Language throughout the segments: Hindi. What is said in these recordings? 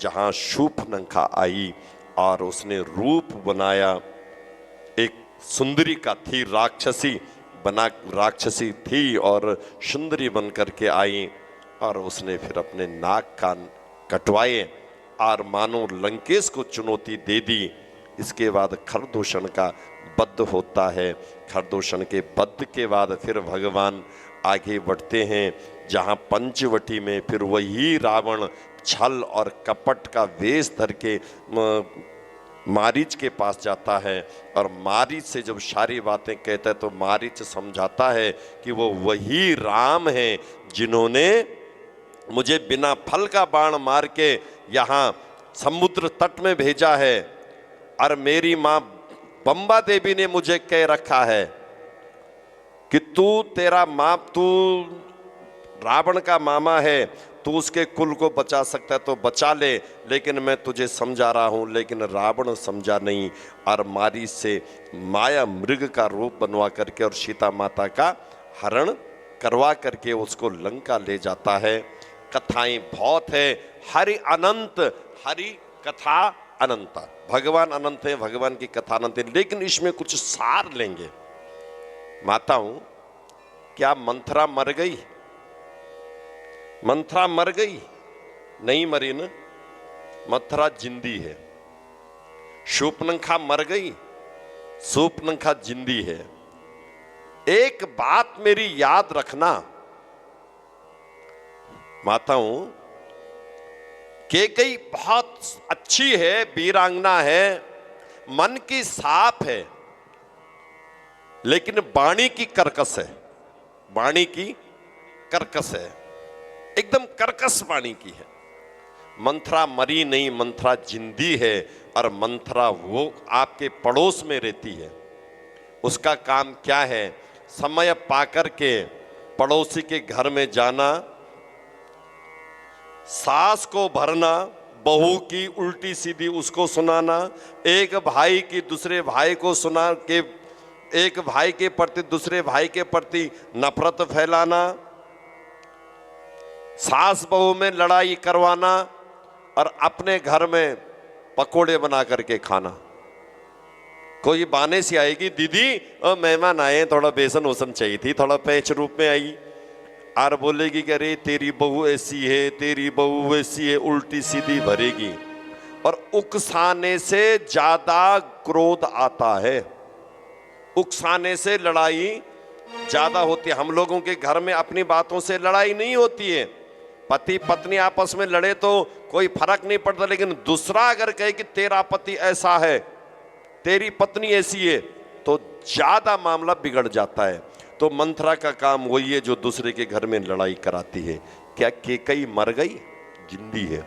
जहां शूर्पणखा आई और उसने रूप बनाया, एक सुंदरी का थी, राक्षसी थी और सुंदरी बन करके आई और उसने फिर अपने नाक कान कटवाए और मानो लंकेश को चुनौती दे दी। इसके बाद खरदूषण का वध होता है। खरदूषण के वध के बाद फिर भगवान आगे बढ़ते हैं, जहाँ पंचवटी में फिर वही रावण छल और कपट का वेश धर के मारीच के पास जाता है और मारीच से जब सारी बातें कहता है तो मारीच समझाता है कि वो वही राम हैं जिन्होंने मुझे बिना फल का बाण मार के यहाँ समुद्र तट में भेजा है, और मेरी माँ बंबा देवी ने मुझे कह रखा है कि तू रावण का मामा है, तू उसके कुल को बचा सकता है तो बचा ले, लेकिन मैं तुझे समझा रहा हूं। लेकिन रावण समझा नहीं और मारी से माया मृग का रूप बनवा करके और सीता माता का हरण करवा करके उसको लंका ले जाता है। कथाएं बहुत है, हरि अनंत, हरि कथा अनंत, भगवान अनंत है, भगवान की कथा अनंत है। लेकिन इसमें कुछ सार लेंगे। माताओं, क्या मंथरा मर गई? मंथरा मर गई? नहीं मरी ना, मंथरा जिंदी है। शूर्पणखा मर गई? शूर्पणखा जिंदी है। एक बात मेरी याद रखना माताओं, कैकेयी बहुत अच्छी है, वीरांगना है, मन की साफ है, लेकिन वाणी की कर्कश है। वाणी की कर्कश है, एकदम कर्कश वाणी की है। मंथरा मरी नहीं, मंथरा जिंदी है, और मंथरा वो आपके पड़ोस में रहती है। उसका काम क्या है? समय पाकर के पड़ोसी के घर में जाना, सास को भरना, बहू की उल्टी सीधी उसको सुनाना, एक भाई की दूसरे भाई को सुना के, एक भाई के प्रति दूसरे भाई के प्रति नफरत फैलाना, सास बहू में लड़ाई करवाना, और अपने घर में पकोड़े बना करके खाना। कोई बहाने से आएगी, दीदी मेहमान आए, थोड़ा बेसन वसन चाहिए थी, थोड़ा पैच रूप में आई, और बोलेगी कि अरे तेरी बहू ऐसी है, तेरी बहू वैसी है, उल्टी सीधी भरेगी। और उकसाने से ज्यादा क्रोध आता है, उकसाने से लड़ाई ज्यादा होती है। हम लोगों के घर में अपनी बातों से लड़ाई नहीं होती है। पति पत्नी आपस में लड़े तो कोई फर्क नहीं पड़ता, लेकिन दूसरा अगर कहे कि तेरा पति ऐसा है, तेरी पत्नी ऐसी है, तो ज्यादा मामला बिगड़ जाता है। तो मंथरा का काम वही है जो दूसरे के घर में लड़ाई कराती है। क्या कैकेयी मर गई? जिंदी है।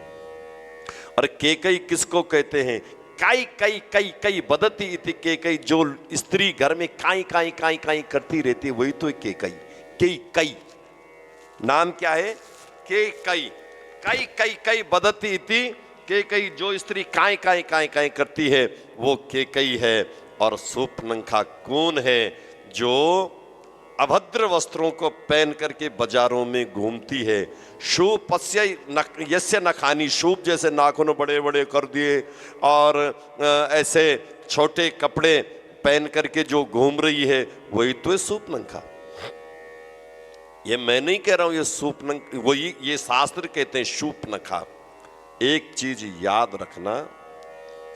और कैकेयी किसको कहते हैं? काई कई कई कई बदती इति कैकेयी, जो स्त्री घर में काई काई काई काई करती रहती है, वही तो कैकेयी। कैकेयी नाम क्या है? कैकेयी। कई कई कई बदती इति कैकेयी, जो स्त्री काई काई काई काई करती है वो कैकेयी है। और शूर्पणखा कौन है? जो अभद्र वस्त्रों को पहन करके बाजारों में घूमती है। शूप यस्य नखानी, शूप जैसे नाखून बड़े बड़े कर दिए और ऐसे छोटे कपड़े पहन करके जो घूम रही है, वही तो है शूर्पणखा। ये मैं नहीं कह रहा हूं, ये शूर्पणखा, वही ये शास्त्र कहते हैं शूर्पणखा। एक चीज याद रखना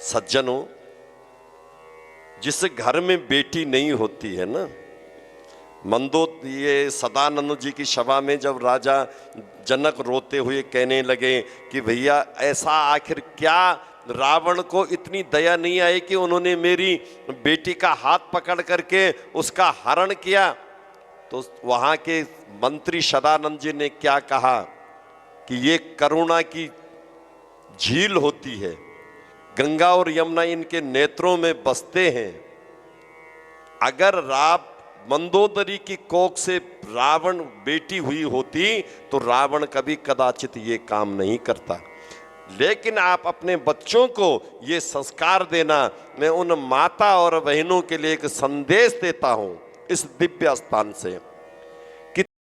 सज्जनों, जिस घर में बेटी नहीं होती है ना, ये सदानंद जी की सभा में जब राजा जनक रोते हुए कहने लगे कि भैया ऐसा आखिर क्या रावण को इतनी दया नहीं आई कि उन्होंने मेरी बेटी का हाथ पकड़ करके उसका हरण किया, तो वहाँ के मंत्री सदानंद जी ने क्या कहा कि ये करुणा की झील होती है, गंगा और यमुना इनके नेत्रों में बसते हैं। अगर मंदोदरी की कोख से रावण बेटी हुई होती तो रावण कभी कदाचित ये काम नहीं करता। लेकिन आप अपने बच्चों को ये संस्कार देना, मैं उन माता और बहनों के लिए एक संदेश देता हूं इस दिव्य स्थान से।